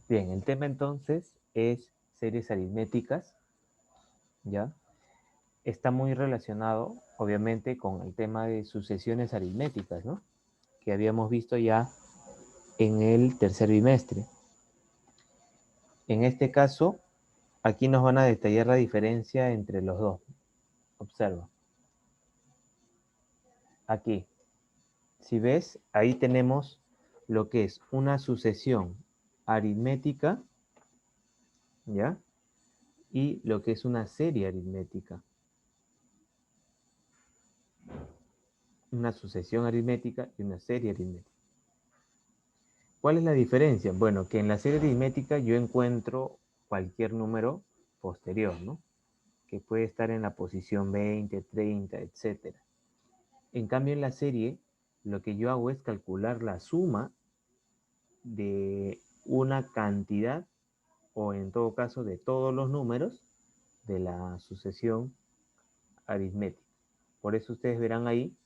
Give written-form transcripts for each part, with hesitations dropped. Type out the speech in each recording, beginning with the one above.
Bien, el tema entonces es series aritméticas, ¿ya? Está muy relacionado, obviamente, con el tema de sucesiones aritméticas, ¿no? Que habíamos visto ya en el tercer bimestre. En este caso, aquí nos van a detallar la diferencia entre los dos. Observa. Aquí, si ves, ahí tenemos lo que es una sucesión aritmética, ¿ya? Y lo que es una serie aritmética. Una sucesión aritmética y una serie aritmética. ¿Cuál es la diferencia? Bueno, que en la serie aritmética yo encuentro cualquier número posterior, ¿no? Que puede estar en la posición 20, 30, etc. En cambio, en la serie, lo que yo hago es calcular la suma de una cantidad, o en todo caso de todos los números de la sucesión aritmética. Por eso ustedes verán ahí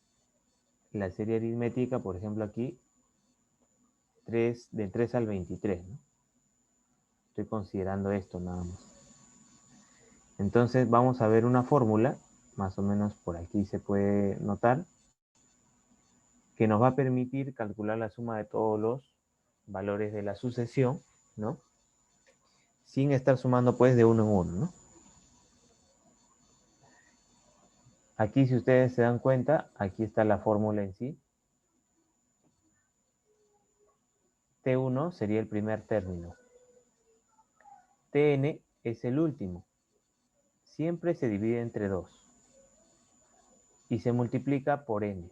la serie aritmética, por ejemplo aquí, del 3 al 23, ¿no? Estoy considerando esto nada más. Entonces vamos a ver una fórmula, más o menos por aquí se puede notar, que nos va a permitir calcular la suma de todos los valores de la sucesión, ¿no? Sin estar sumando pues de uno en uno, ¿no? Aquí, si ustedes se dan cuenta, aquí está la fórmula en sí. T1 sería el primer término. Tn es el último. Siempre se divide entre 2. Y se multiplica por n.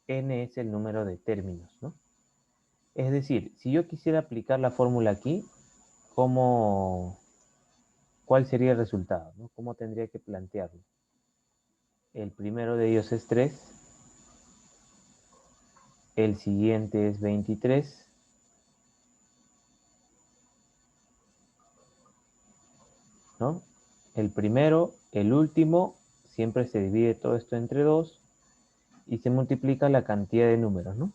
N es el número de términos, ¿no? Es decir, si yo quisiera aplicar la fórmula aquí, ¿cuál sería el resultado, ¿no? ¿Cómo tendría que plantearlo? El primero de ellos es 3. El siguiente es 23. ¿No? El primero, el último, siempre se divide todo esto entre 2 y se multiplica la cantidad de números, ¿no?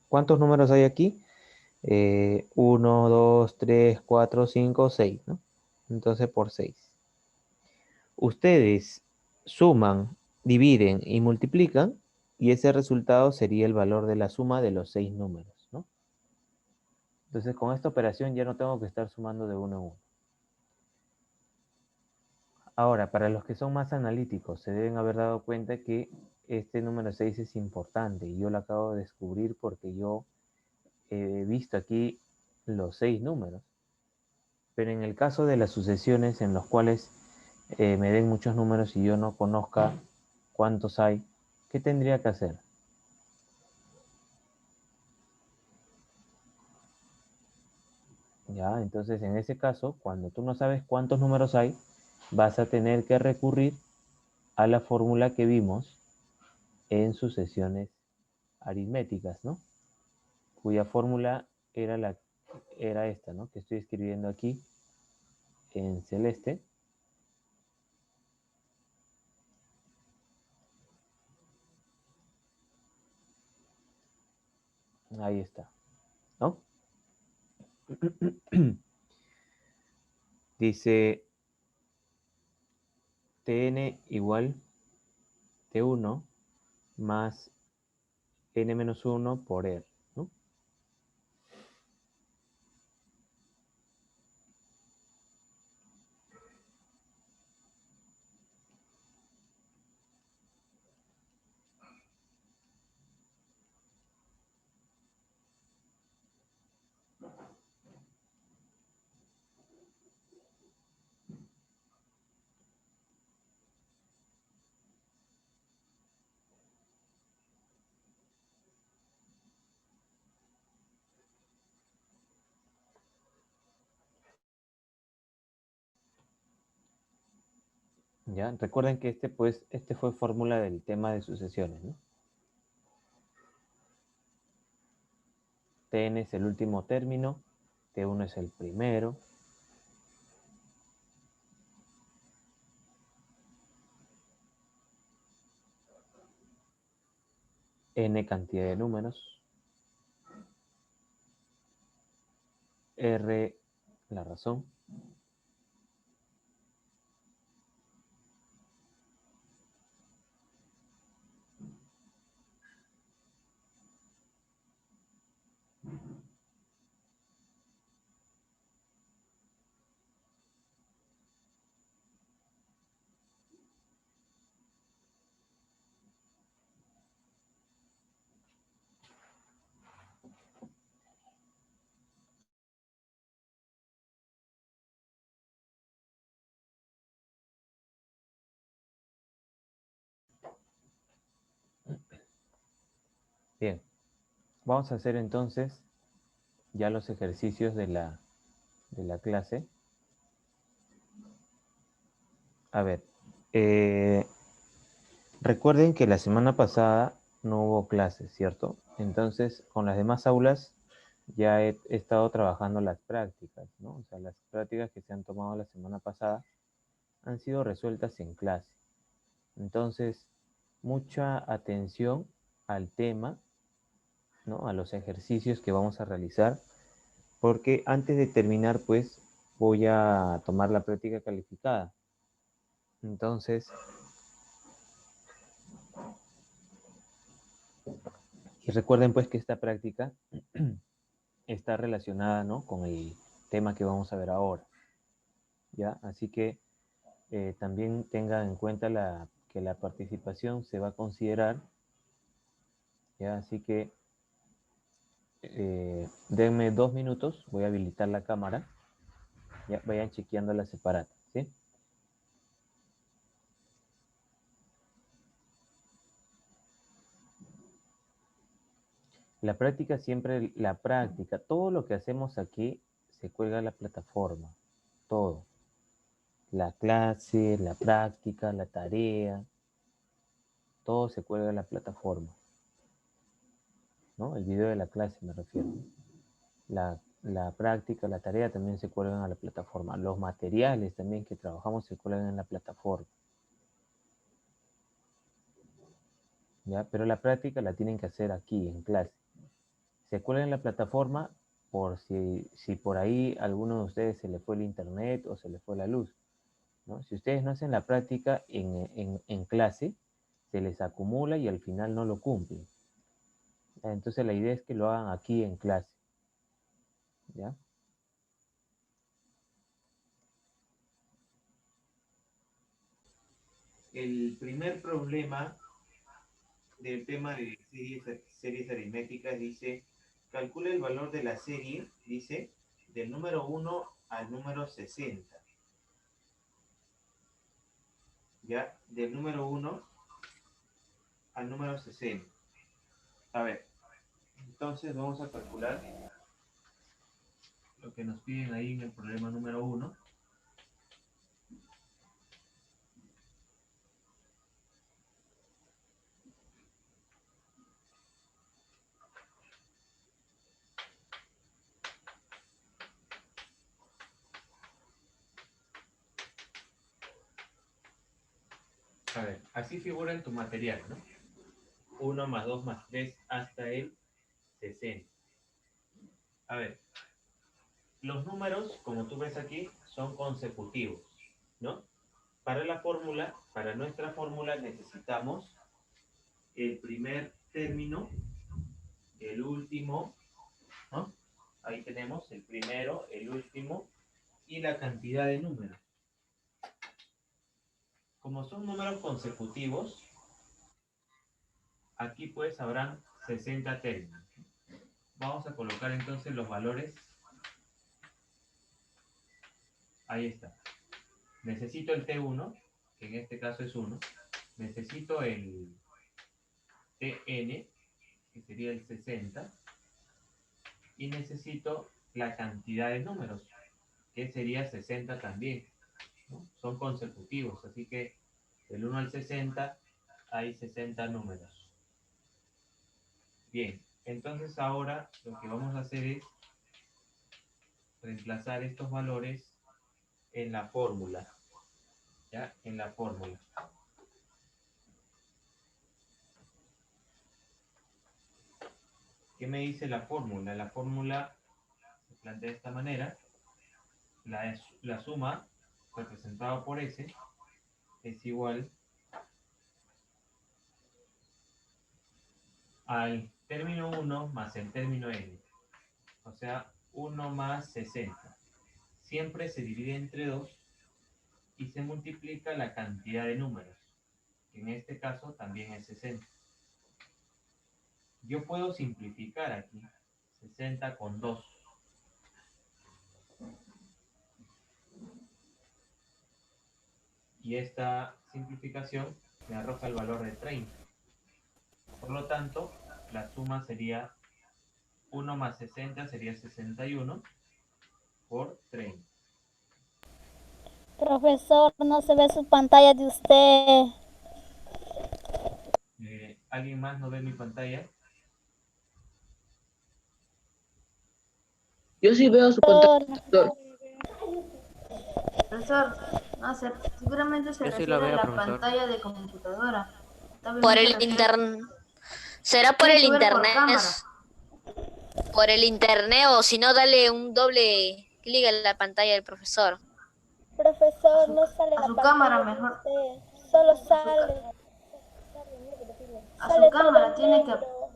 ¿Cuántos números hay aquí? 1, 2, 3, 4, 5, 6, ¿no? Entonces por 6. Ustedes suman, dividen y multiplican y ese resultado sería el valor de la suma de los 6 números, ¿no? Entonces con esta operación ya no tengo que estar sumando de uno en uno. Ahora, para los que son más analíticos, se deben haber dado cuenta que este número 6 es importante y yo lo acabo de descubrir porque yo he visto aquí los 6 números. Pero en el caso de las sucesiones en los cuales me den muchos números y yo no conozca cuántos hay, ¿qué tendría que hacer? Ya, entonces en ese caso, cuando tú no sabes cuántos números hay, vas a tener que recurrir a la fórmula que vimos en sucesiones aritméticas, ¿no? Cuya fórmula era esta, ¿no? Que estoy escribiendo aquí en celeste. Ahí está, ¿no? Dice Tn igual T1 más N-1 por R, ¿no? ¿Ya? Recuerden que este fue fórmula del tema de sucesiones, ¿no? Tn es el último término, T1 es el primero, N cantidad de números, R la razón. Bien, vamos a hacer entonces ya los ejercicios de la clase. A ver, recuerden que la semana pasada no hubo clases, ¿cierto? Entonces, con las demás aulas ya he estado trabajando las prácticas, ¿no? O sea, las prácticas que se han tomado la semana pasada han sido resueltas en clase. Entonces, mucha atención al tema, ¿no? A los ejercicios que vamos a realizar, porque antes de terminar, pues, voy a tomar la práctica calificada. Entonces, y recuerden pues que esta práctica está relacionada, ¿no?, con el tema que vamos a ver ahora, ¿ya? Así que también tengan en cuenta que la participación se va a considerar, ¿ya? Así que denme 2 minutos, voy a habilitar la cámara, ya vayan chequeando las separatas, ¿sí? La práctica siempre, la práctica, todo lo que hacemos aquí se cuelga a la plataforma, todo. La clase, la práctica, la tarea, todo se cuelga a la plataforma, ¿no? El video de la clase me refiero. La práctica, la tarea también se cuelgan a la plataforma. Los materiales también que trabajamos se cuelgan en la plataforma, ¿ya? Pero la práctica la tienen que hacer aquí, en clase. Se cuelga en la plataforma por si por ahí a alguno de ustedes se le fue el internet o se le fue la luz, ¿no? Si ustedes no hacen la práctica en clase, se les acumula y al final no lo cumplen. Entonces la idea es que lo hagan aquí en clase, ¿ya? El primer problema del tema de series aritméticas dice, calcula el valor de la serie, dice, del número 1 al número 60. ¿Ya? Del número 1 al número 60. A ver, entonces vamos a calcular lo que nos piden ahí en el problema número 1. A ver, así figura en tu material, ¿no? 1 más 2 más 3 hasta el 60. A ver, los números, como tú ves aquí, son consecutivos, ¿no? Para la fórmula, para nuestra fórmula necesitamos el primer término, el último, ¿no? Ahí tenemos el primero, el último y la cantidad de números. Como son números consecutivos, aquí pues habrán 60 términos. Vamos a colocar entonces los valores. Ahí está. Necesito el T1, que en este caso es 1. Necesito el Tn, que sería el 60. Y necesito la cantidad de números, que sería 60 también, ¿no? Son consecutivos, así que del 1 al 60 hay 60 números. Bien, entonces ahora lo que vamos a hacer es reemplazar estos valores en la fórmula, ¿ya? En la fórmula. ¿Qué me dice la fórmula? La fórmula plantea de esta manera. La suma representada por S es igual al término 1 más el término n. O sea, 1 más 60. Siempre se divide entre 2 y se multiplica la cantidad de números, que en este caso también es 60. Yo puedo simplificar aquí 60 con 2. Y esta simplificación me arroja el valor de 30. Por lo tanto, la suma sería 1 más 60 sería 61 por 30. Profesor, no se ve su pantalla de usted. ¿Alguien más no ve mi pantalla? Yo sí veo su pantalla, profesor. Profesor, no sé, seguramente se Yo sí lo refiere a veo, la profesor. pantalla de computadora. Tal vez Por no se el refiere. internet. ¿Será por Tiene el que ver por internet? cámara. Por el internet, o si no, dale un doble clic a la pantalla del profesor. Profesor, no sale A la su pantalla cámara de mejor. usted. Solo A su, sale. a su Sale todo cámara en tiene que. negro.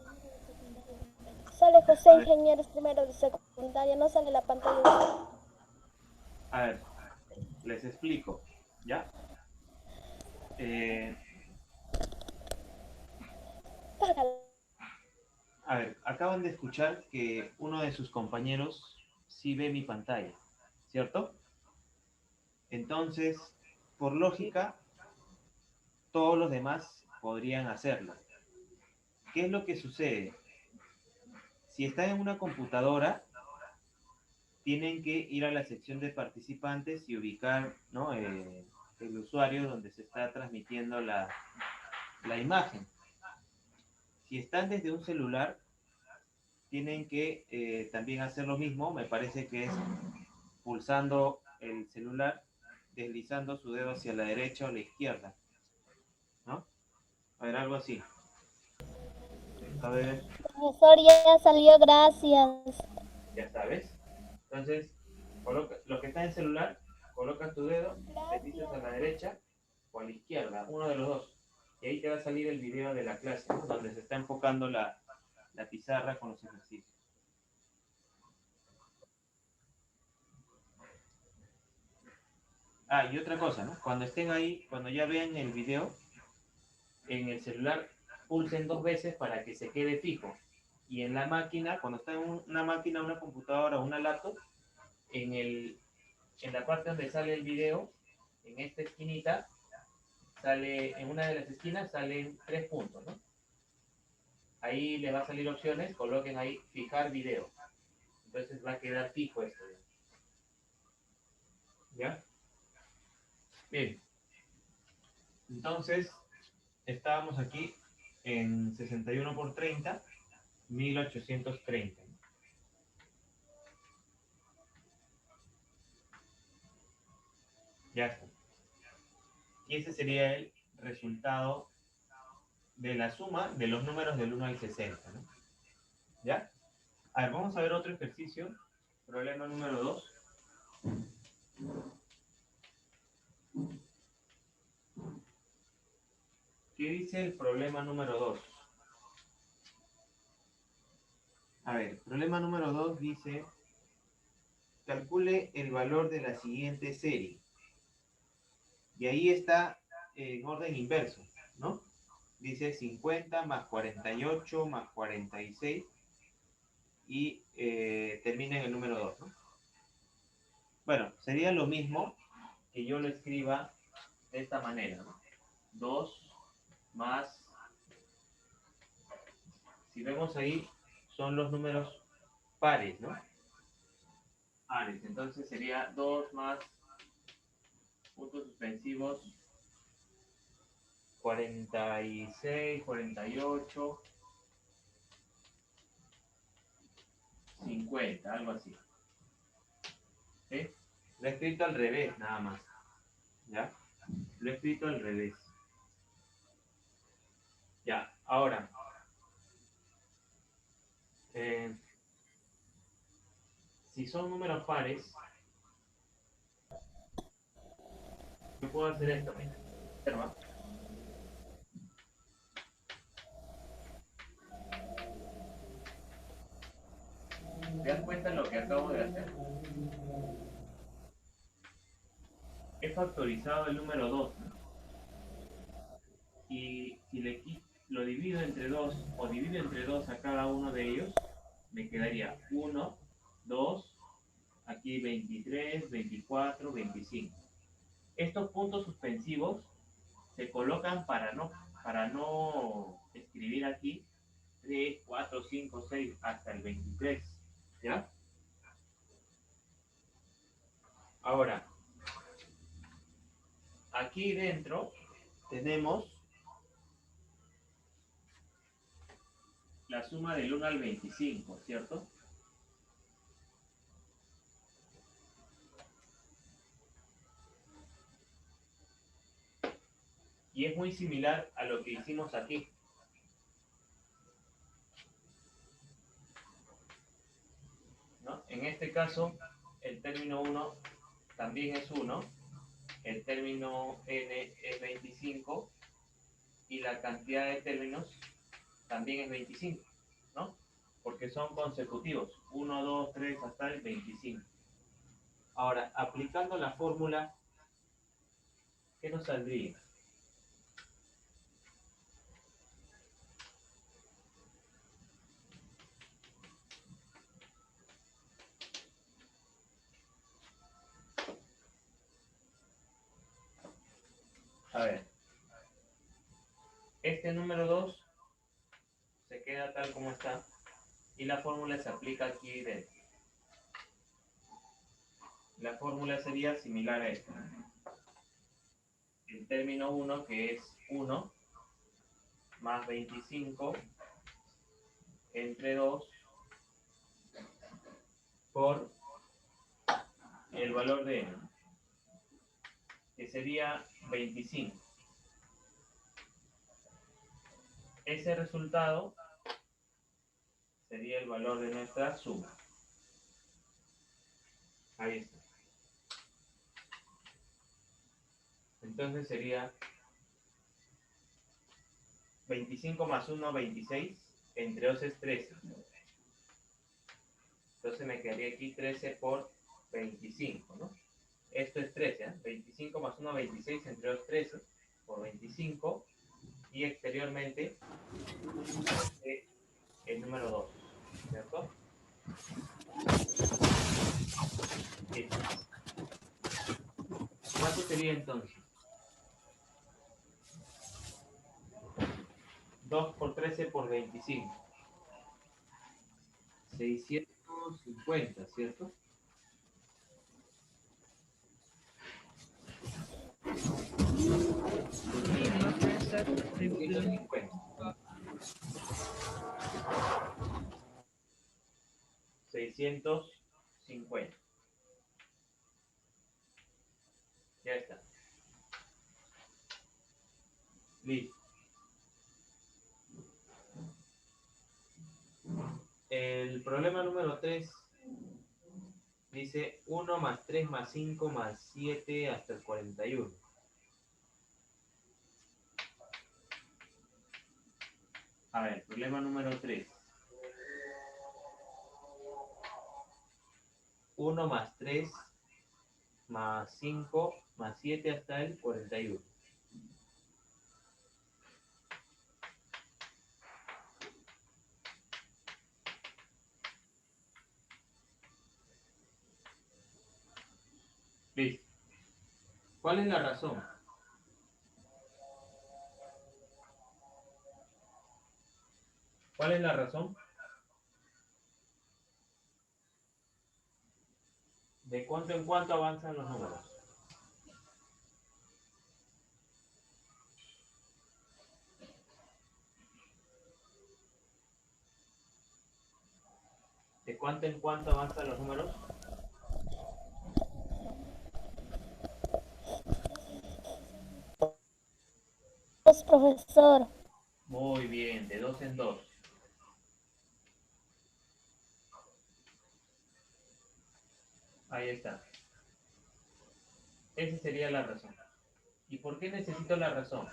Sale José A ver, Ingenieros primero de secundaria. No sale la pantalla de usted. a ver, les explico, ¿ya? Págalo. A ver, acaban de escuchar que uno de sus compañeros sí ve mi pantalla, ¿cierto? Entonces, por lógica, todos los demás podrían hacerlo. ¿Qué es lo que sucede? Si están en una computadora, tienen que ir a la sección de participantes y ubicar, ¿no? El usuario donde se está transmitiendo la imagen. Si están desde un celular, tienen que también hacer lo mismo. Me parece que es pulsando el celular, deslizando su dedo hacia la derecha o la izquierda, ¿no? A ver, algo así. A ver, Profesor, ya salió, gracias. ya sabes. Entonces, lo que está en celular, colocas tu dedo, deslizas a la derecha o a la izquierda, uno de los dos. Y ahí te va a salir el video de la clase, ¿no? Donde se está enfocando la pizarra con los ejercicios. Ah, y otra cosa, ¿no? Cuando estén ahí, cuando ya vean el video, en el celular pulsen 2 veces para que se quede fijo. Y en la máquina, cuando está en una máquina, una computadora o una laptop, en la parte donde sale el video, en esta esquinita, en una de las esquinas salen 3 puntos, ¿no? Ahí les va a salir opciones, coloquen ahí fijar video. Entonces va a quedar fijo esto. ¿Ya? Bien. Entonces, estábamos aquí en 61 por 30, 1830. Ya está. Y ese sería el resultado de la suma de los números del 1 al 60, ¿no? ¿Ya? A ver, vamos a ver otro ejercicio. Problema número 2. ¿Qué dice el problema número 2? A ver, problema número 2 dice, calcule el valor de la siguiente serie. Y ahí está en orden inverso, ¿no? Dice 50 más 48 más 46 y termina en el número 2, ¿no? Bueno, sería lo mismo que yo lo escriba de esta manera, ¿no? 2 más, si vemos ahí, son los números pares, ¿no? Pares, entonces sería 2 más puntos suspensivos 46, 48, 50, algo así. ¿Sí? Lo he escrito al revés, nada más. ¿Ya? Lo he escrito al revés. Ya, ahora. si son números pares, yo puedo hacer esto, mira. Observa. ¿Te das cuenta de lo que acabo de hacer? He factorizado el número 2, ¿no? Y si lo divido entre 2 o divido entre 2 a cada uno de ellos, me quedaría 1, 2, aquí 23, 24, 25. Estos puntos suspensivos se colocan para no escribir aquí 3, 4, 5, 6 hasta el 23, ¿ya? Ahora, aquí dentro tenemos la suma del 1 al 25, ¿cierto? Y es muy similar a lo que hicimos aquí. ¿No? En este caso, el término 1 también es 1, el término n es 25 y la cantidad de términos también es 25, ¿no? Porque son consecutivos, 1, 2, 3 hasta el 25. Ahora, aplicando la fórmula, ¿qué nos saldría? A ver, este número 2 se queda tal como está y la fórmula se aplica aquí dentro. La fórmula sería similar a esta. El término 1, que es 1, más 25 entre 2 por el valor de n, que sería 25. Ese resultado sería el valor de nuestra suma. Ahí está. Entonces sería 25 más 1, 26, entre 2 es 13. Entonces me quedaría aquí 13 por 25, ¿no? Esto es 13, ¿eh? 25 más 1, 26, entre 2, 13, por 25, y exteriormente el número 2, ¿cierto? Bien. ¿Cuánto sería entonces? 2 por 13 por 25. 650, ¿cierto? 650. 650. Ya está. Listo. El problema número 3 dice 1 más 3 más 5 más 7 hasta el 41. A ver, problema número 3. 1 más 3 más 5 más 7 hasta el 41. Listo. ¿Cuál es la razón? ¿Cuál es la razón? ¿De cuánto en cuánto avanzan los números? ¿De cuánto en cuánto avanzan los números? Profesor. Muy bien, de 2 en 2. Ahí está. Esa sería la razón. ¿Y por qué necesito la razón?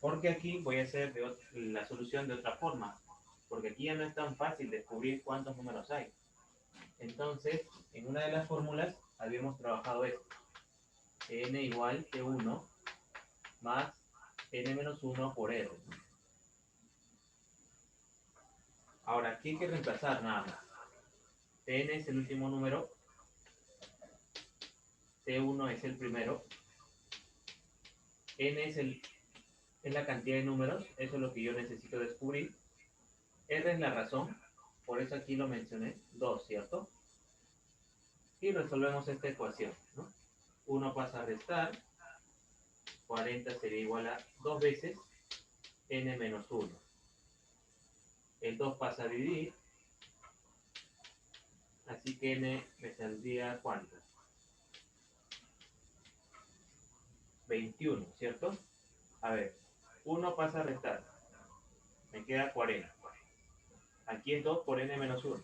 Porque aquí voy a hacer la solución de otra forma. Porque aquí ya no es tan fácil descubrir cuántos números hay. Entonces, en una de las fórmulas habíamos trabajado esto. N igual que 1 más n menos 1 por r. Ahora, aquí hay que reemplazar nada más. Tn es el último número, T1 es el primero, N es la cantidad de números, eso es lo que yo necesito descubrir. R es la razón, por eso aquí lo mencioné, 2, ¿cierto? Y resolvemos esta ecuación, ¿no? 1 pasa a restar, 40 sería igual a 2 veces n menos 1. El 2 pasa a dividir, así que n me saldría ¿cuánto? 21, ¿cierto? A ver, 1 pasa a restar, me queda 40. Aquí es 2 por n menos 1.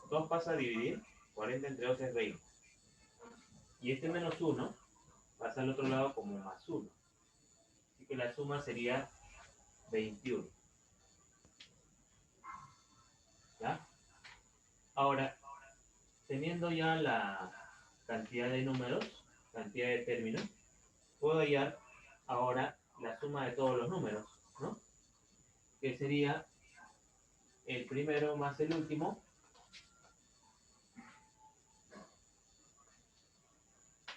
2 pasa a dividir, 40 entre 2 es 20. Y este menos 1 pasa al otro lado como más 1. Así que la suma sería 21. ¿Ya? Ahora, teniendo ya la cantidad de números, cantidad de términos, puedo hallar ahora la suma de todos los números, ¿no? Que sería el primero más el último,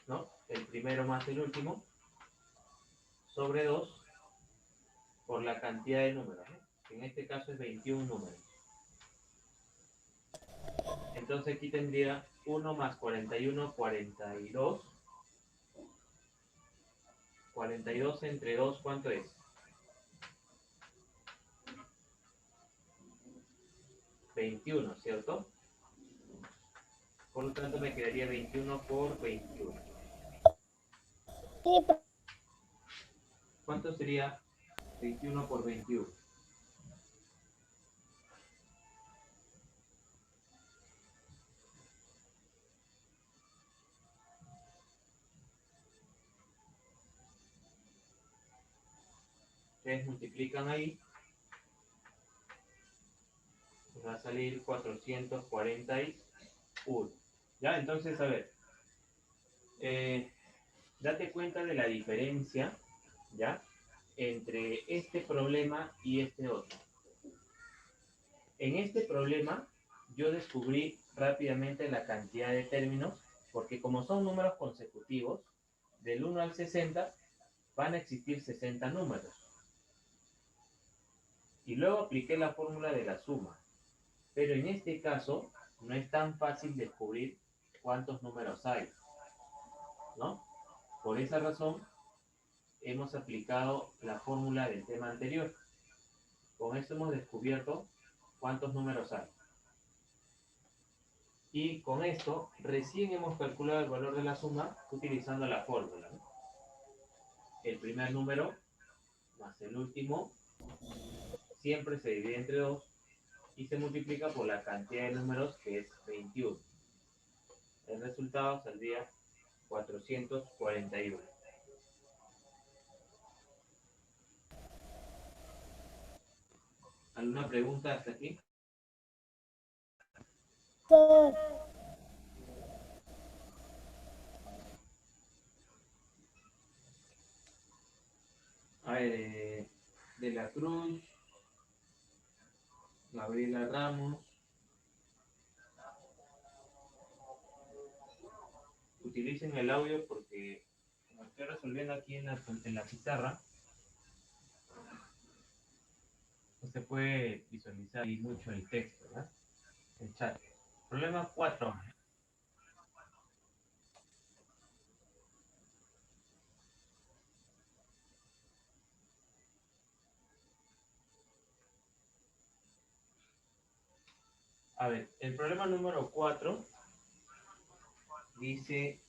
¿no? El primero más el último, sobre 2 por la cantidad de números, ¿no? Que en este caso es 21 números. Entonces aquí tendría 1 más 41, 42. 42 entre 2, ¿cuánto es? 21, ¿cierto? Por lo tanto me quedaría 21 por 21. Sí, ¿Cuánto sería 21 por 21? Ustedes multiplican ahí, nos va a salir 441. ¿Ya? Entonces, a ver, date cuenta de la diferencia, ¿ya? Entre este problema y este otro. En este problema, yo descubrí rápidamente la cantidad de términos, porque como son números consecutivos, del 1 al 60, van a existir 60 números. Y luego apliqué la fórmula de la suma. Pero en este caso, no es tan fácil descubrir cuántos números hay, ¿no? Por esa razón, hemos aplicado la fórmula del tema anterior. Con esto hemos descubierto cuántos números hay. Y con esto, recién hemos calculado el valor de la suma utilizando la fórmula, ¿no? El primer número más el último siempre se divide entre 2 y se multiplica por la cantidad de números, que es 21. El resultado saldría 441. ¿Alguna pregunta hasta aquí? profesor. A ver, de la Cruz, Gabriela Ramos. Utilicen el audio porque como estoy resolviendo aquí en la pizarra, no se puede visualizar y mucho el texto, ¿verdad? El chat. Problema 4. A ver, el problema número 4 dice,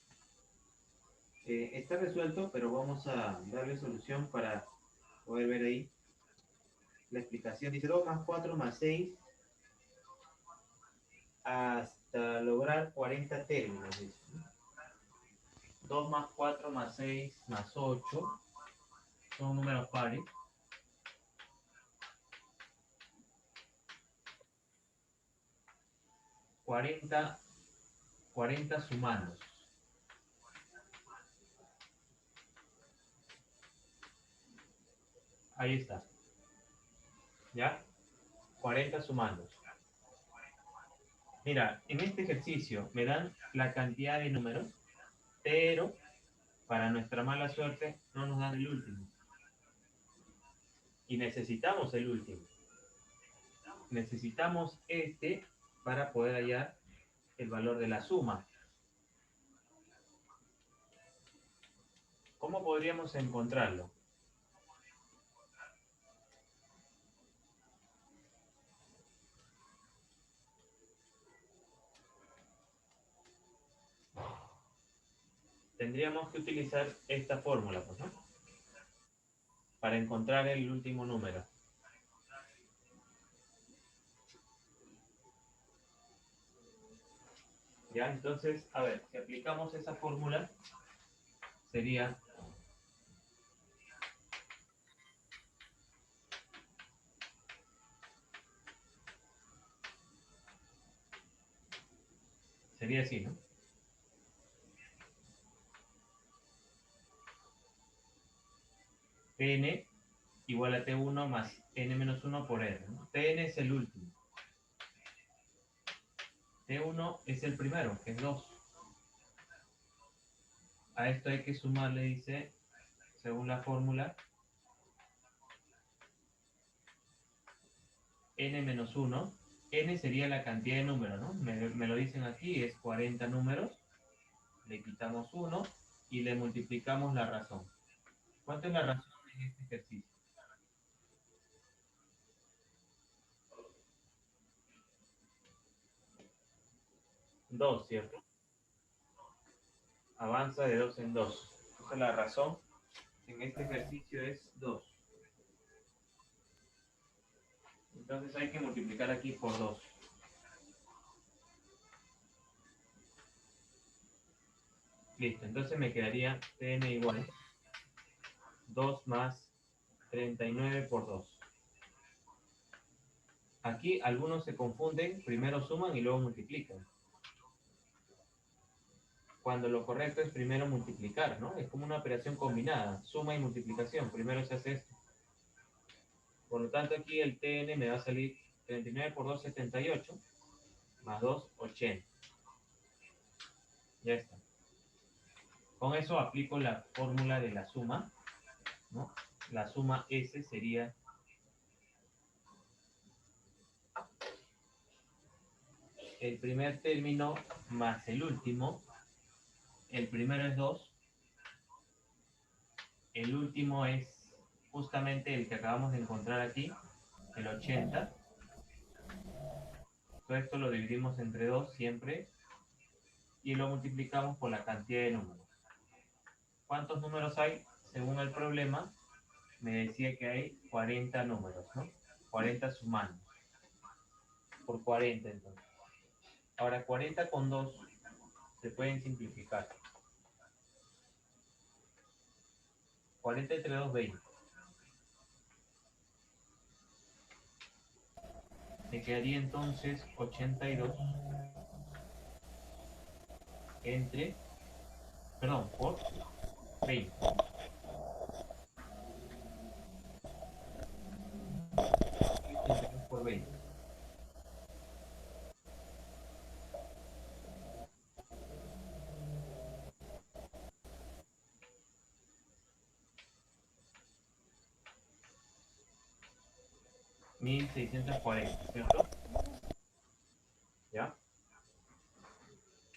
está resuelto, pero vamos a darle solución para poder ver ahí la explicación. Dice 2 más 4 más 6 hasta lograr 40 términos. Dice, ¿no? 2 más 4 más 6 más 8 son números pares. 40 sumados. Ahí está. ¿Ya? 40 sumados. Mira, en este ejercicio me dan la cantidad de números, pero para nuestra mala suerte no nos dan el último. Y necesitamos el último. Necesitamos este para poder hallar el valor de la suma. ¿Cómo podríamos encontrarlo? Tendríamos que utilizar esta fórmula, pues, ¿no? Para encontrar el último número. Ya, entonces, a ver, si aplicamos esa fórmula, sería así, ¿no? Tn igual a T1 más N menos 1 por R, ¿no? Tn es el último. T1 es el primero, que es 2. A esto hay que sumarle, dice, según la fórmula, N menos 1. N sería la cantidad de números, ¿no? Me lo dicen aquí, es 40 números. Le quitamos 1 y le multiplicamos la razón. ¿Cuánto es la razón en este ejercicio? 2, ¿cierto? Avanza de 2 en 2. Entonces la razón en este ejercicio es 2. Entonces hay que multiplicar aquí por 2. Listo, entonces me quedaría Tn igual 2 más 39 por 2. Aquí algunos se confunden, primero suman y luego multiplican. Cuando lo correcto es primero multiplicar, ¿no? Es como una operación combinada, suma y multiplicación. Primero se hace esto. Por lo tanto, aquí el Tn me va a salir 39 por 2, 78, más 2, 80. Ya está. Con eso aplico la fórmula de la suma, ¿no? La suma S sería el primer término más el último. El primero es 2. El último es justamente el que acabamos de encontrar aquí, el 80. Todo esto lo dividimos entre 2 siempre y lo multiplicamos por la cantidad de números. ¿Cuántos números hay? Según el problema, me decía que hay 40 números, ¿no? 40 sumados. Por 40 entonces. Ahora 40 con 2 se pueden simplificar. 40 entre 2, 20. Me quedaría entonces 82 entre, perdón, por 20. Por 20. $1,640, ¿cierto? ¿Ya?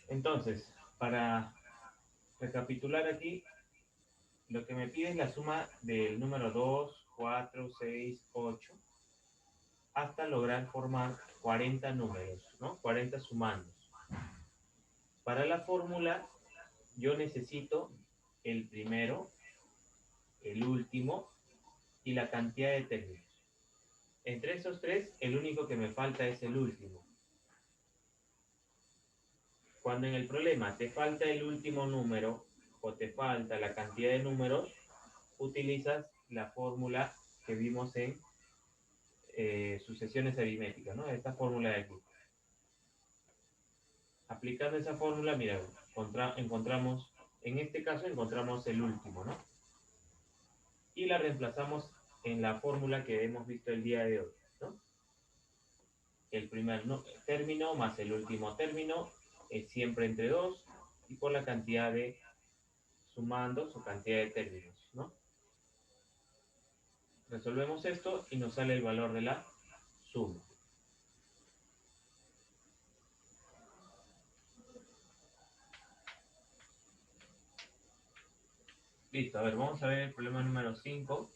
Entonces, para recapitular aquí, lo que me pide es la suma del número 2, 4, 6, 8, hasta lograr formar 40 números, ¿no? 40 sumandos. Para la fórmula, yo necesito el primero, el último y la cantidad de términos. Entre esos tres, el único que me falta es el último. Cuando en el problema te falta el último número o te falta la cantidad de números, utilizas la fórmula que vimos en sucesiones aritméticas, ¿no? Esta fórmula de aquí. Aplicando esa fórmula, mira, encontramos, en este caso encontramos el último, ¿no? Y la reemplazamos en la fórmula que hemos visto el día de hoy, ¿no? El primer término más el último término es siempre entre 2 y por la cantidad de sumando su cantidad de términos, ¿no? Resolvemos esto y nos sale el valor de la suma. Listo, a ver, vamos a ver el problema número 5.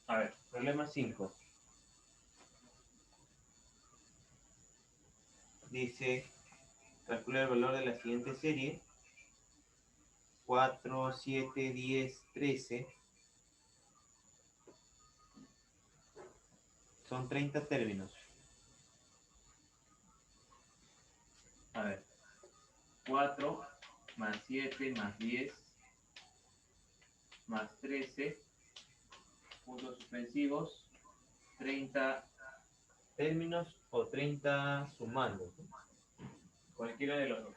A ver, problema 5. Dice, calcula el valor de la siguiente serie. 4, 7, 10, 13. Son 30 términos. A ver, 4 más 7 más 10 más 13, puntos suspensivos, 30 términos o 30 sumandos, ¿no? Cualquiera de los dos.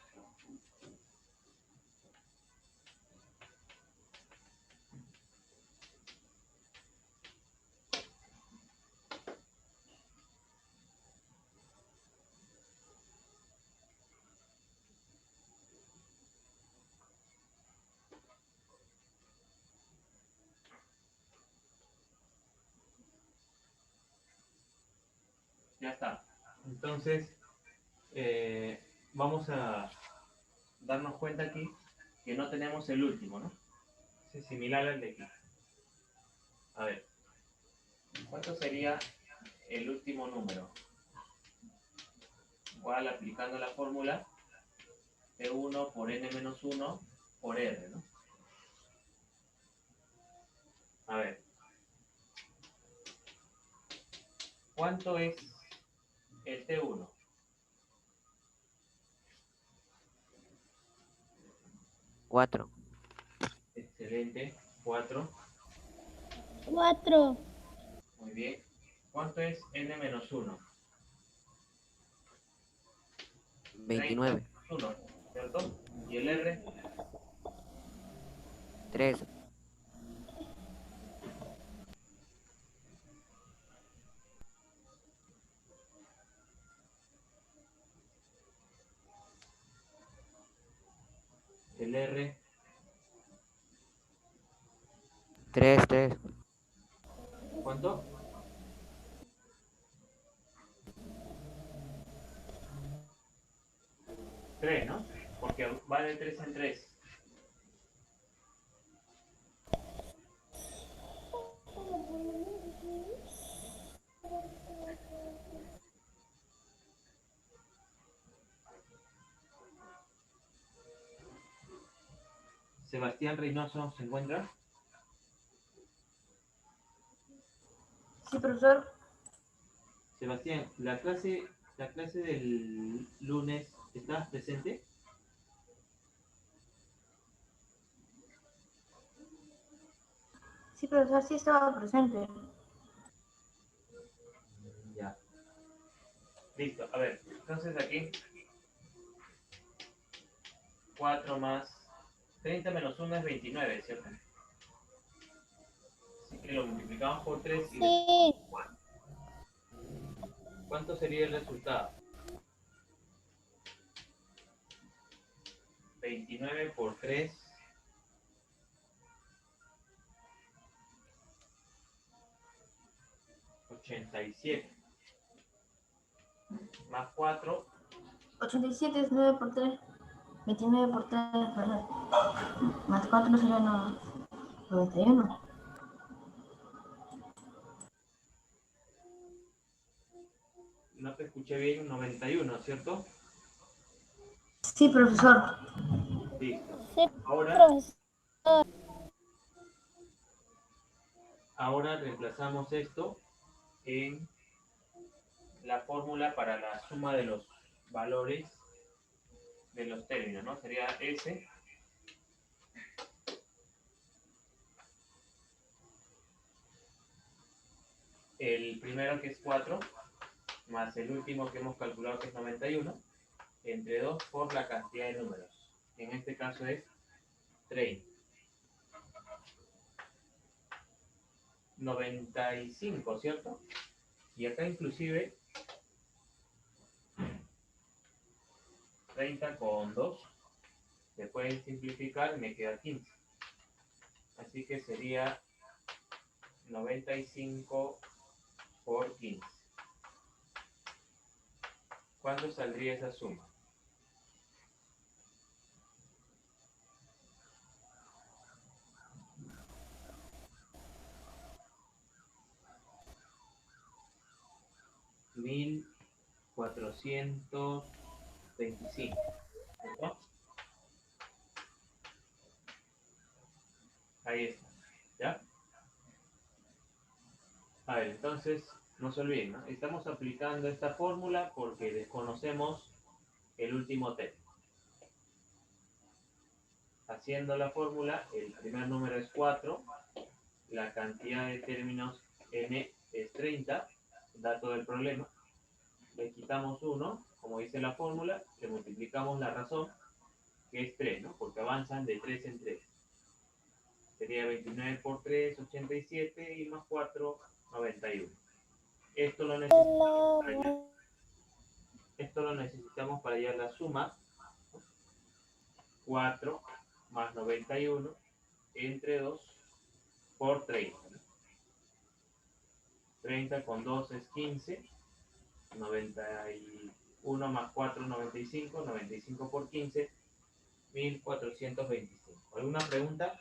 Ya está. Entonces, vamos a darnos cuenta aquí que no tenemos el último, ¿no? Es similar al de aquí. A ver, ¿cuánto sería el último número? Igual aplicando la fórmula P1 por n-1 por r, ¿no? A ver, ¿cuánto es el T1? Cuatro. Excelente, 4. 4. Muy bien. ¿Cuánto es n-1? 29. 1, ¿cierto? ¿Y el R? 3. El R, 3. ¿cuánto? 3, ¿no? Porque va de 3 en 3. Sebastián Reynoso se encuentra. Sí, profesor. Sebastián, la clase del lunes, ¿estás presente? Sí, profesor, sí estaba presente. Ya. Listo, a ver, entonces aquí 4 más 30 menos 1 es 29, ¿cierto? Así que lo multiplicamos por 3 y Sí. ¿cuánto sería el resultado? 29 por 3, 87. Más 4, 87 es 9 por 3. 29 por 3, perdón. Más 4 sería 91. no te escuché bien, 91, ¿cierto? Sí, profesor. Listo. Sí, Ahora, profesor. ahora reemplazamos esto en la fórmula para la suma de los valores de los términos, ¿no? Sería S el primero que es 4 más el último que hemos calculado que es 91 entre 2 por la cantidad de números. En este caso es 30. 95, ¿cierto? Y acá inclusive 30 con 2 se puede simplificar y me queda 15. Así que sería 95 por 15. ¿Cuánto saldría esa suma? $1,425. ¿Cierto? Ahí está. ¿Ya? A ver, entonces, no se olviden, ¿no? Estamos aplicando esta fórmula porque desconocemos el último término. Haciendo la fórmula, el primer número es 4, la cantidad de términos n es 30, dato del problema. Le quitamos 1, como dice la fórmula, le multiplicamos la razón, que es 3, ¿no? Porque avanzan de 3 en 3. Sería 29 por 3, 87, y más 4, 91. Esto lo necesitamos para hallar. Esto lo necesitamos para hallar la suma, 4 más 91 entre 2 por 30. 30 con 2 es 15, 91 más 4, 95, 95 por 15, 1425. ¿Alguna pregunta?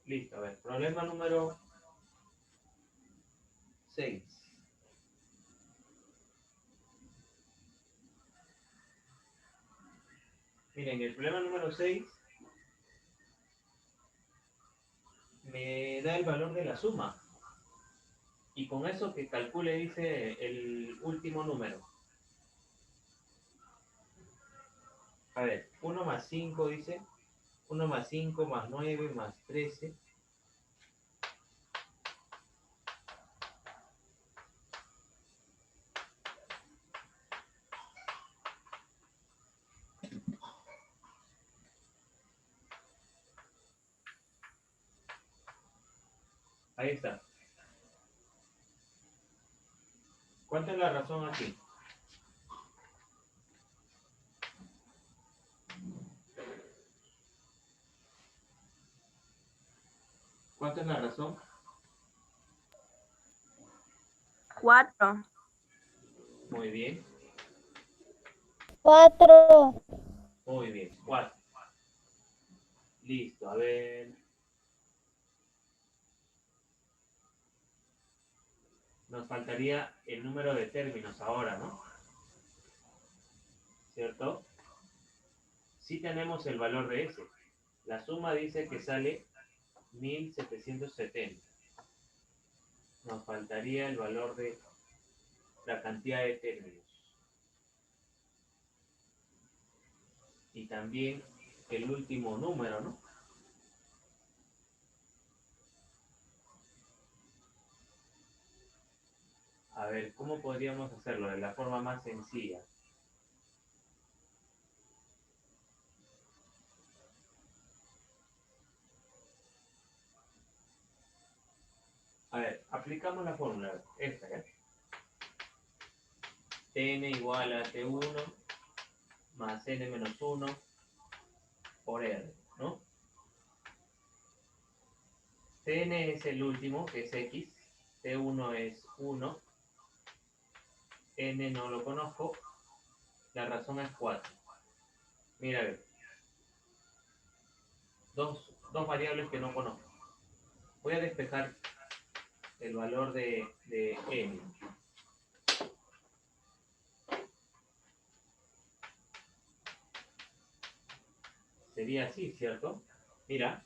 Listo, a ver, problema número 6. Miren, el problema número 6 me da el valor de la suma. Y con eso que calcule dice el último número. A ver, 1 más 5 dice, 1 más 5 más 9 más 13. Ahí está. ¿Cuánto es la razón aquí? ¿Cuánto es la razón? 4. Muy bien, 4. muy bien. 4. Listo, a ver. Nos faltaría el número de términos ahora, ¿no? ¿Cierto? Sí tenemos el valor de ese. La suma dice que sale 1770. Nos faltaría el valor de la cantidad de términos. Y también el último número, ¿no? A ver, ¿cómo podríamos hacerlo de la forma más sencilla? A ver, aplicamos la fórmula, esta, ¿eh? Tn igual a T1 más N menos 1 por R, ¿no? Tn es el último, que es X, T1 es 1, N no lo conozco, la razón es 4. Mira, a ver, dos variables que no conozco. Voy a despejar el valor de n. Sería así, ¿cierto? Mira,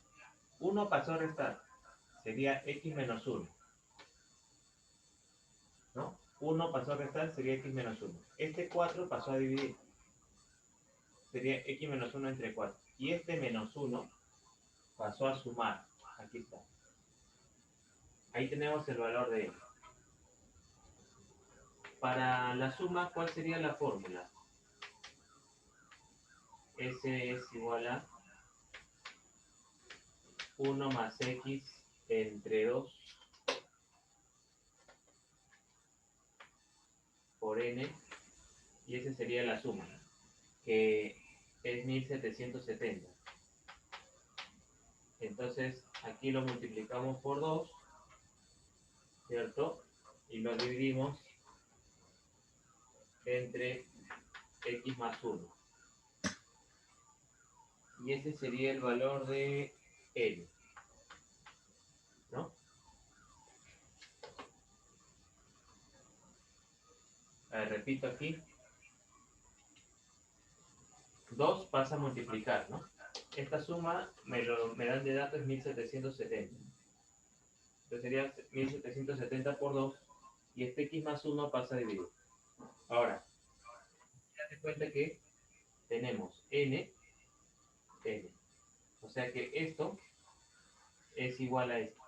1 pasó a restar. Sería x menos 1. ¿No? 1 pasó a restar, sería x menos 1. Este 4 pasó a dividir. Sería x menos 1 entre 4. Y este menos 1 pasó a sumar. Aquí está. Ahí tenemos el valor de n. Para la suma, ¿cuál sería la fórmula? S es igual a 1 más x entre 2 por n, y esa sería la suma, que es 1770. Entonces, aquí lo multiplicamos por 2, ¿cierto? Y lo dividimos entre x más 1. Y ese sería el valor de n, ¿no? A ver, repito aquí. 2 pasa a multiplicar, ¿no? Esta suma me dan de datos 1770. Entonces sería 1770 por 2, y este x más 1 pasa a dividir. Ahora, date cuenta que tenemos n. O sea que esto es igual a esto.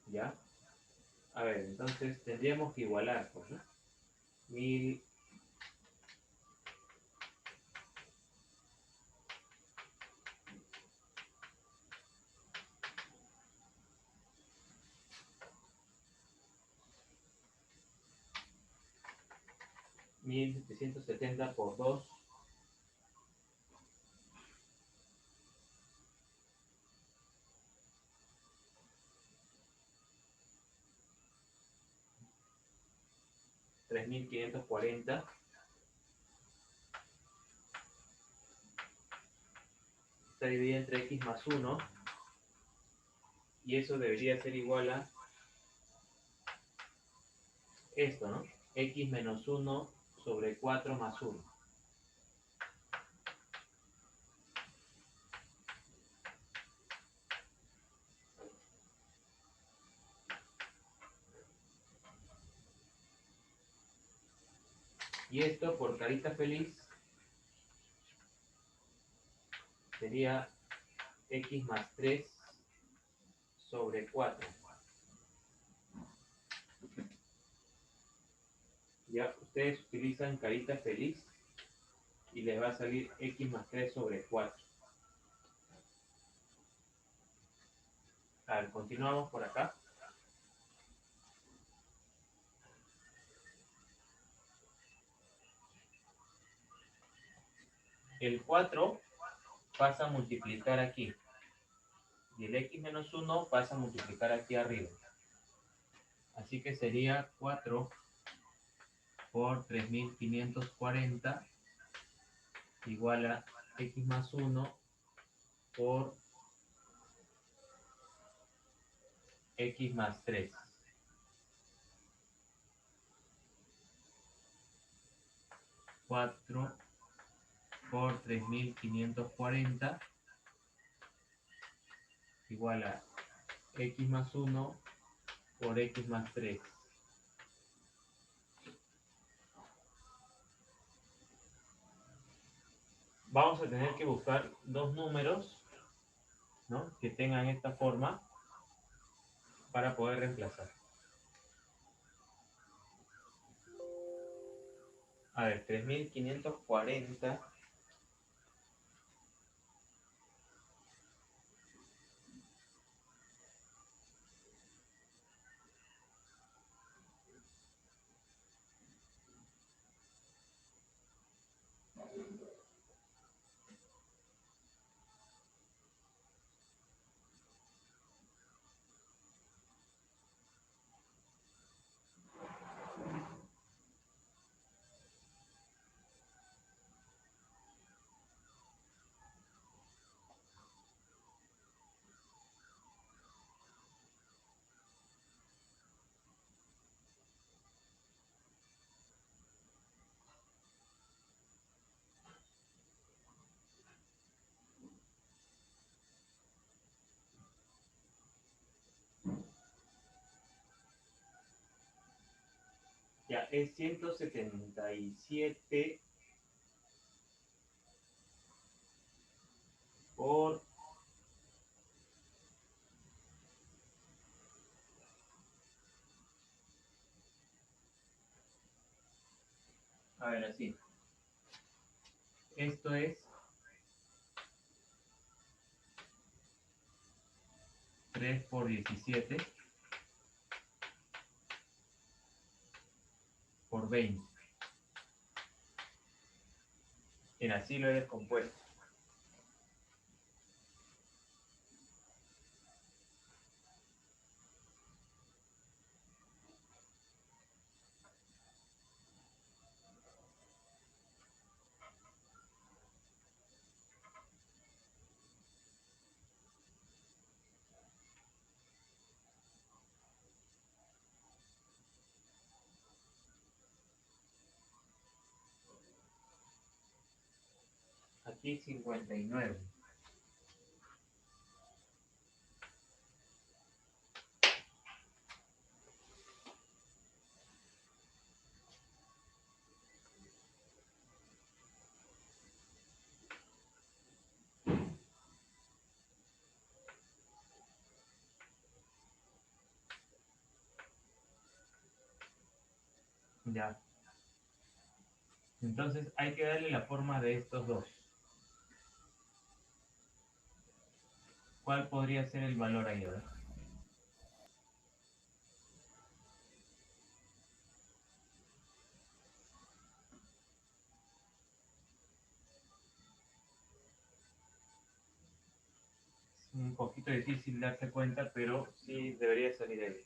¿Ya? A ver, entonces tendríamos que igualar, pues, ¿no? 1770 por 2. $3.540. Está dividida entre x más 1. Y eso debería ser igual a esto, ¿no? X menos 1 sobre 4 más 1. Y esto, por carita feliz, sería x más 3 sobre 4. Ya ustedes utilizan carita feliz y les va a salir x más 3 sobre 4. A ver, continuamos por acá. El 4 pasa a multiplicar aquí. Y el x menos 1 pasa a multiplicar aquí arriba. Así que sería 4 por 3.540 igual a x más 1 por x más 3. Cuatro por 3.540 igual a x más 1 por x más 3. Vamos a tener que buscar dos números, ¿no?, que tengan esta forma para poder reemplazar. A ver, 3.540 es 177 por... A ver, así. Esto es 3 por 17 por 20. Y así lo he descompuesto. Aquí 59. Ya. Entonces hay que darle la forma de estos dos. ¿Cuál podría ser el valor ahí? A ver. Es un poquito difícil darse cuenta, pero sí debería salir ahí.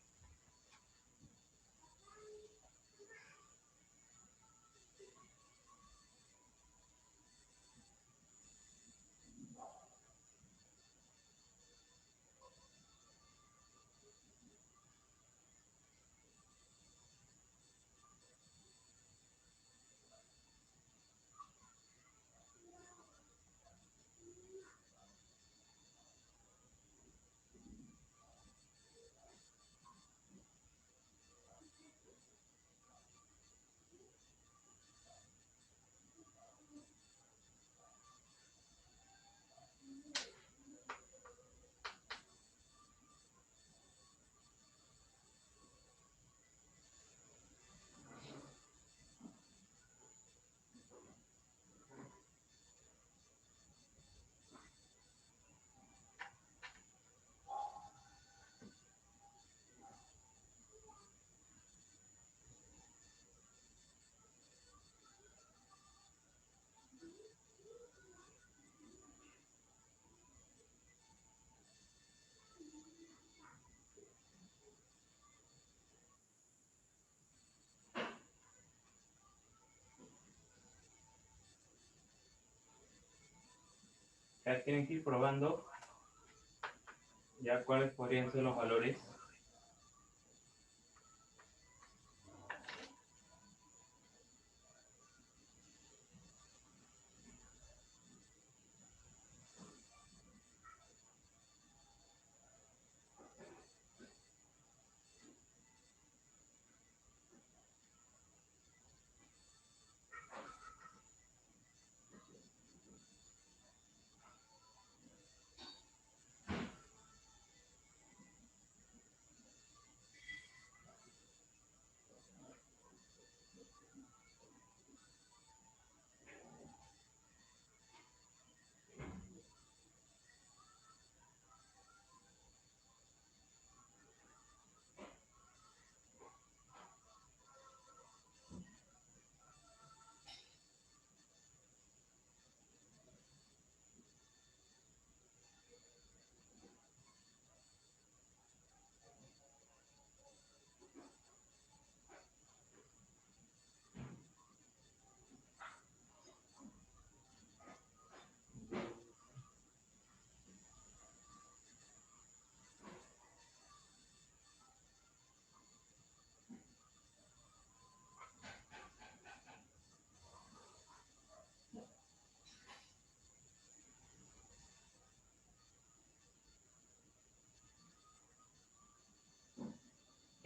Ya tienen que ir probando ya cuáles podrían ser los valores.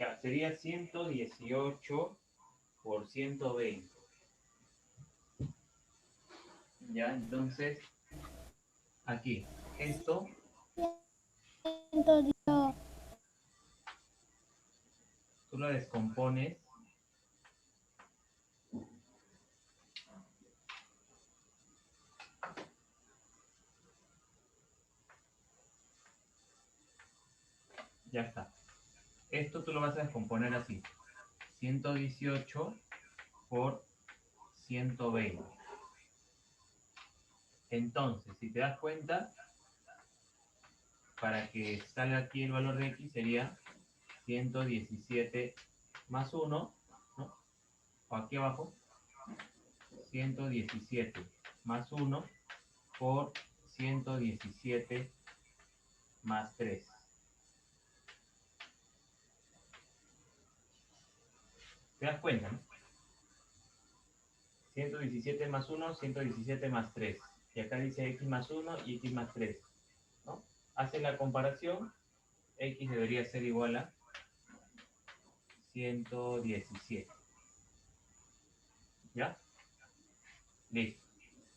Ya, sería 118 por 120. Ya, entonces, aquí, esto 118. tú lo descompones ya está. Esto tú lo vas a descomponer así. 118 por 120. Entonces, si te das cuenta, para que salga aquí el valor de x sería 117 más 1, ¿no? O aquí abajo, 117 más 1 por 117 más 3. ¿Te das cuenta, no? 117 más 1, 117 más 3. Y acá dice x más 1 y x más 3, ¿no? Hace la comparación, x debería ser igual a 117. ¿Ya? Listo.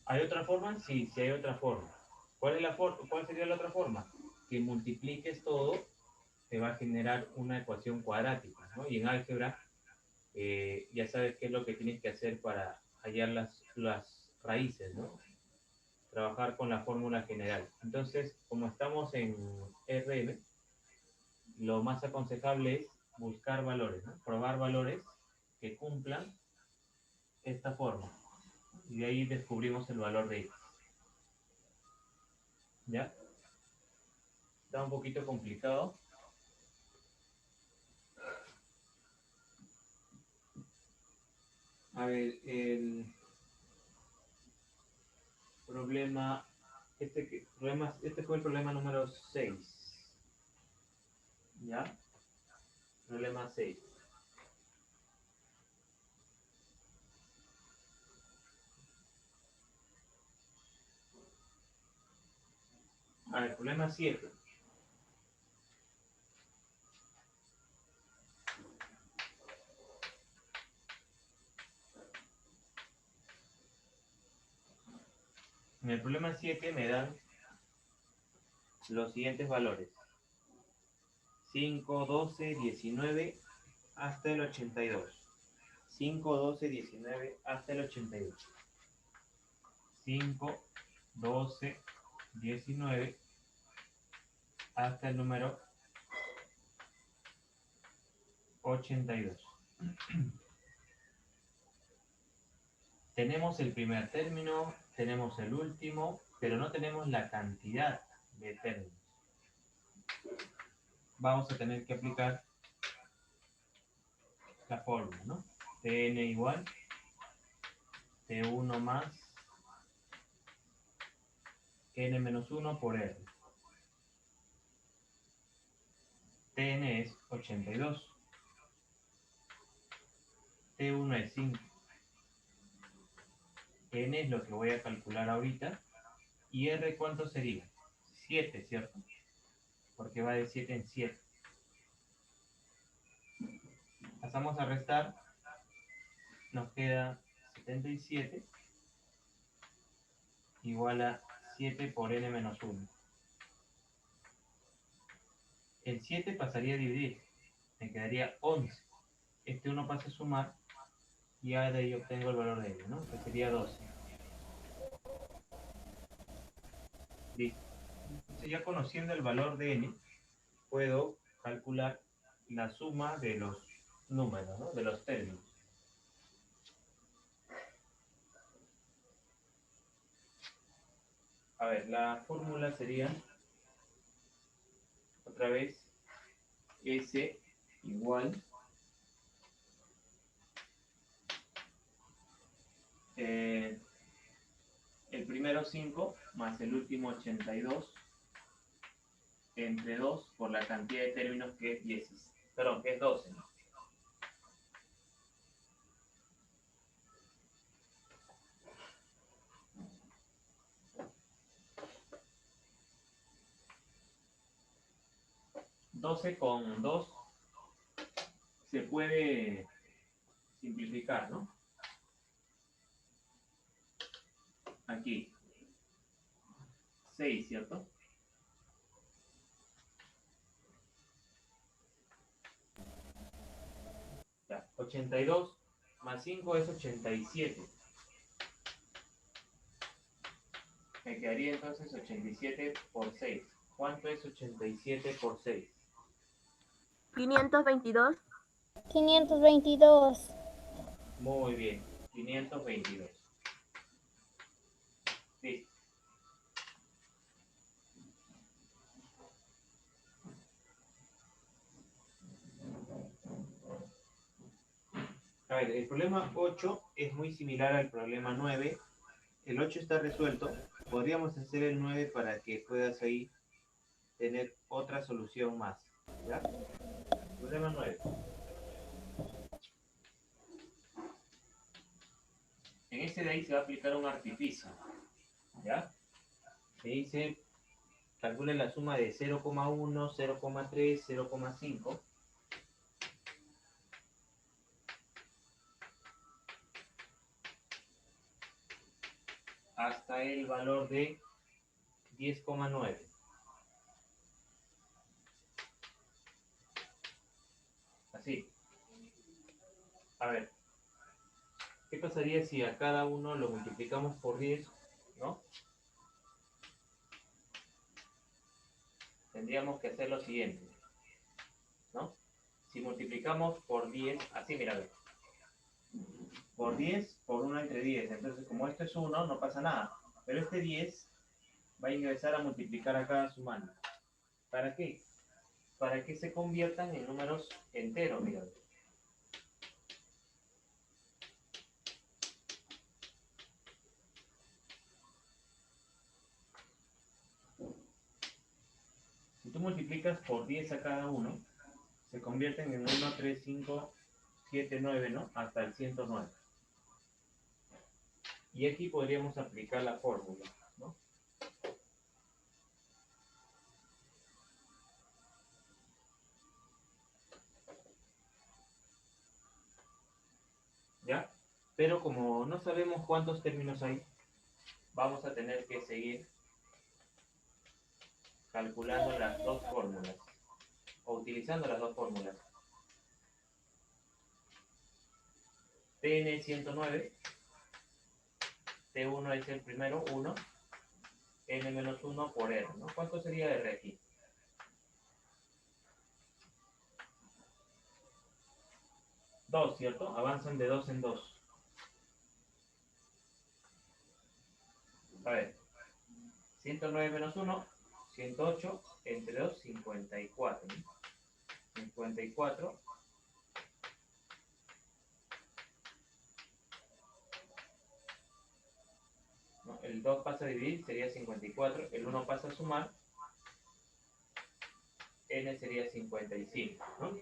¿Hay otra forma? Sí, sí hay otra forma. ¿Cuál sería la otra forma? Que multipliques todo, te va a generar una ecuación cuadrática, ¿no? Y en álgebra, ya sabes qué es lo que tienes que hacer para hallar las raíces, ¿no? Trabajar con la fórmula general. Entonces, como estamos en RM, lo más aconsejable es buscar valores, ¿no? Probar valores que cumplan esta forma. Y de ahí descubrimos el valor de x. ¿Ya? Está un poquito complicado. A ver, el problema, este fue el problema número 6. ¿Ya? Problema 6. A ver, problema 7. En el problema 7 me dan los siguientes valores. 5, 12, 19 hasta el 82. 5, 12, 19 hasta el 82. 5, 12, 19 hasta el número 82. Tenemos el primer término, tenemos el último, pero no tenemos la cantidad de términos. Vamos a tener que aplicar la fórmula, ¿no? Tn igual T1 más n menos 1 por r. Tn es 82. T1 es 5. N es lo que voy a calcular ahorita. ¿Y R cuánto sería? 7, ¿cierto? Porque va de 7 en 7. Pasamos a restar. Nos queda 77 igual a 7 por n menos 1. El 7 pasaría a dividir. Me quedaría 11. Este 1 pasa a sumar. Y ya de ahí obtengo el valor de n, ¿no? Que sería 12. Listo. Entonces ya conociendo el valor de n, puedo calcular la suma de los números, ¿no? De los términos. A ver, la fórmula sería, otra vez, S igual el primero 5 más el último 82 entre 2 por la cantidad de términos que es 10, perdón, que es 12, ¿no? ¿12 con 2 se puede simplificar, ¿no? Aquí. 6, ¿cierto? Ya, 82 más 5 es 87. Me quedaría entonces 87 por 6. ¿Cuánto es 87 por 6? 522. 522. Muy bien, 522. Listo. A ver, el problema 8 es muy similar al problema 9. El 8 está resuelto. Podríamos hacer el 9 para que puedas ahí tener otra solución más. ¿Ya? Problema 9. En este de ahí se va a aplicar un artificio. ¿Ya? Se dice, calcule la suma de 0,1, 0,3, 0,5. Hasta el valor de 10,9. Así. A ver. ¿Qué pasaría si a cada uno lo multiplicamos por 10? ¿No? Tendríamos que hacer lo siguiente. ¿No? Si multiplicamos por 10, así mira, a ver. Por 10, por 1 entre 10. Entonces, como esto es 1, no pasa nada. Pero este 10 va a ingresar a multiplicar acá sumando. ¿Para qué? Para que se conviertan en números enteros, mira. Si tú multiplicas por 10 a cada uno, se convierten en 1, 3, 5, 7, 9, ¿no? Hasta el 109. Y aquí podríamos aplicar la fórmula, ¿no? ¿Ya? Pero como no sabemos cuántos términos hay, vamos a tener que seguir calculando las dos fórmulas, o utilizando las dos fórmulas. Tn 109, T1 es el primero, 1, n menos 1 por r, ¿no? ¿Cuánto sería r aquí? Dos, ¿cierto? Avanzan de 2 en 2. A ver, 109 menos 1, 108, entre 2, 54. ¿No? 54. ¿No? El 2 pasa a dividir, sería 54. El 1 pasa a sumar, n sería 55. ¿No?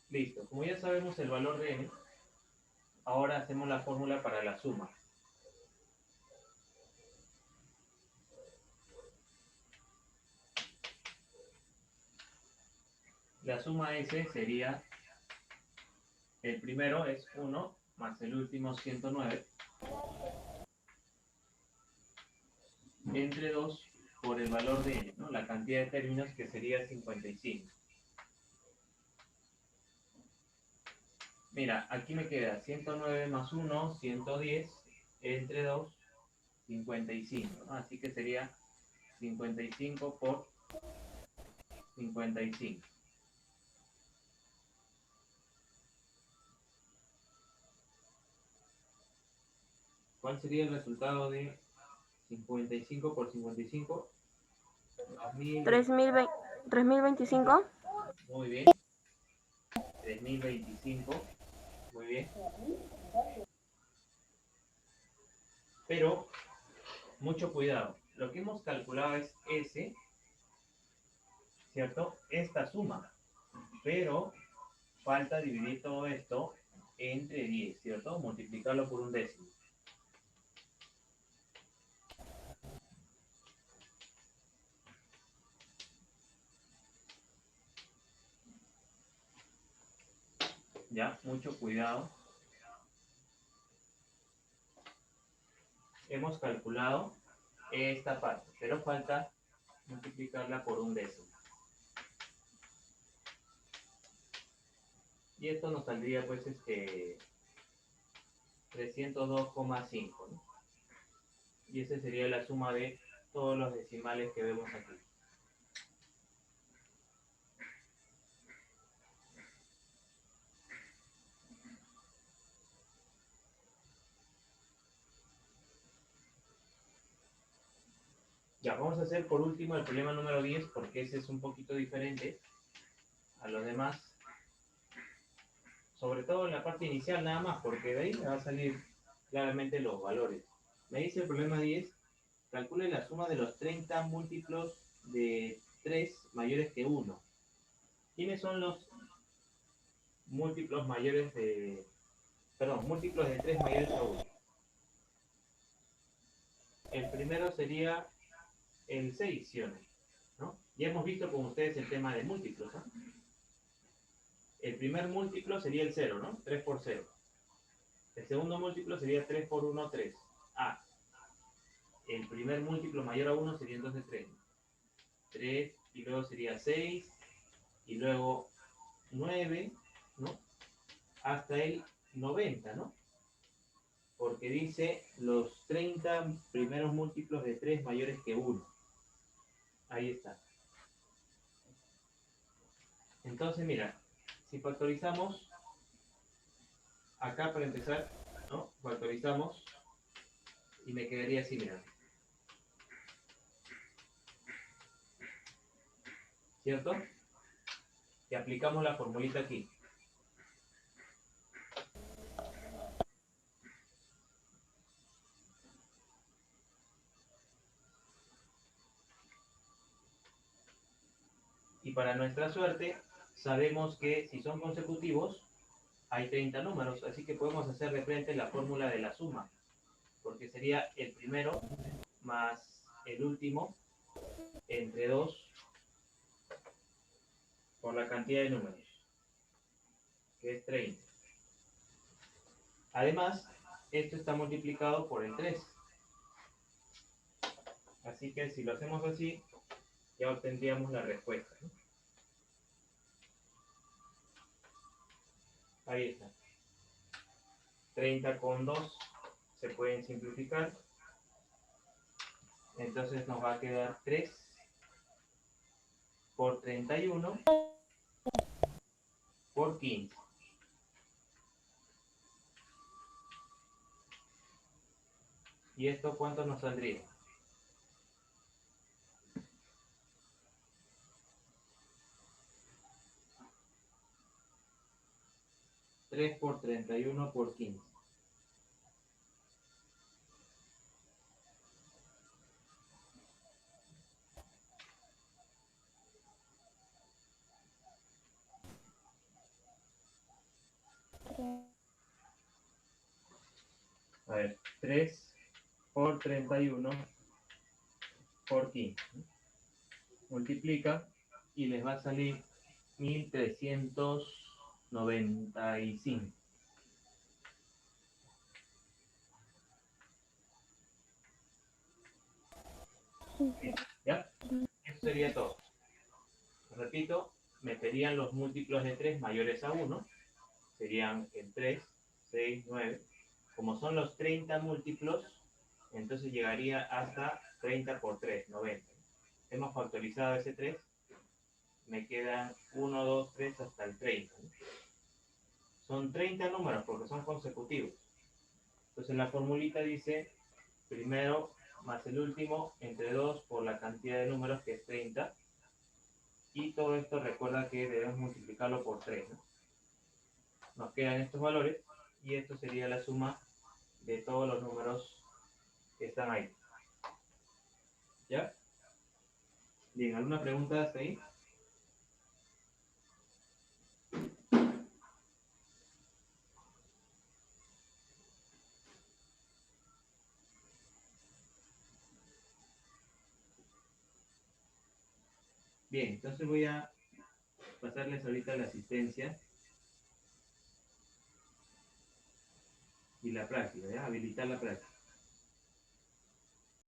Listo. Como ya sabemos el valor de n, ahora hacemos la fórmula para la suma. La suma S sería, el primero es 1 más el último 109 entre 2 por el valor de n, ¿no? La cantidad de términos que sería 55. Mira, aquí me queda 109 más 1, 110, entre 2, 55, ¿no? Así que sería 55 por 55. ¿Cuál sería el resultado de 55 por 55? 3025. Muy bien. 3025. Muy bien. Pero, mucho cuidado. Lo que hemos calculado es S, ¿cierto? Esta suma. Pero falta dividir todo esto entre 10, ¿cierto? Multiplicarlo por un décimo. Ya, mucho cuidado. Hemos calculado esta parte, pero falta multiplicarla por un décimo. Y esto nos saldría pues 302,5, ¿no? Y esa sería la suma de todos los decimales que vemos aquí. Ya, vamos a hacer por último el problema número 10, porque ese es un poquito diferente a los demás. Sobre todo en la parte inicial nada más, porque de ahí me va a salir claramente los valores. Me dice el problema 10, calcule la suma de los 30 múltiplos de 3 mayores que 1. ¿Quiénes son los múltiplos mayores de... Perdón, múltiplos de 3 mayores a 1? El primero sería el 6, ¿sí o no? Ya hemos visto con ustedes el tema de múltiplos, ¿no? El primer múltiplo sería el 0, ¿no? 3 por 0. El segundo múltiplo sería 3 por 1, 3. Ah, el primer múltiplo mayor a 1 sería entonces 3. 3, y luego sería 6, y luego 9, ¿no? Hasta el 90, ¿no? Porque dice los 30 primeros múltiplos de 3 mayores que 1. Ahí está. Entonces, mira, si factorizamos, acá para empezar, ¿no? Factorizamos y me quedaría así, mira. ¿Cierto? Y aplicamos la formulita aquí. Y para nuestra suerte, sabemos que si son consecutivos, hay 30 números, así que podemos hacer de frente la fórmula de la suma, porque sería el primero más el último entre 2 por la cantidad de números, que es 30. Además, esto está multiplicado por el 3. Así que si lo hacemos así, ya obtendríamos la respuesta, ¿no? Ahí está. 30 con 2 se pueden simplificar. Entonces nos va a quedar 3 por 31 por 15. ¿Y esto cuánto nos saldría? Tres por 31 por 15. A ver, 3 por 31 por 15. Multiplica y les va a salir 1395. ¿Ya? Eso sería todo. Repito, meterían los múltiplos de 3 mayores a 1. Serían el 3, 6, 9. Como son los 30 múltiplos, entonces llegaría hasta 30 por 3, 90. Hemos factorizado ese 3. Me quedan 1, 2, 3 hasta el 30. ¿No? Son 30 números porque son consecutivos. Entonces la formulita dice primero más el último entre 2 por la cantidad de números que es 30. Y todo esto recuerda que debemos multiplicarlo por 3. ¿No? Nos quedan estos valores y esto sería la suma de todos los números que están ahí. ¿Ya? Bien, ¿alguna pregunta hasta ahí? Bien, entonces voy a pasarles ahorita la asistencia y la práctica, ¿ya? Habilitar la práctica.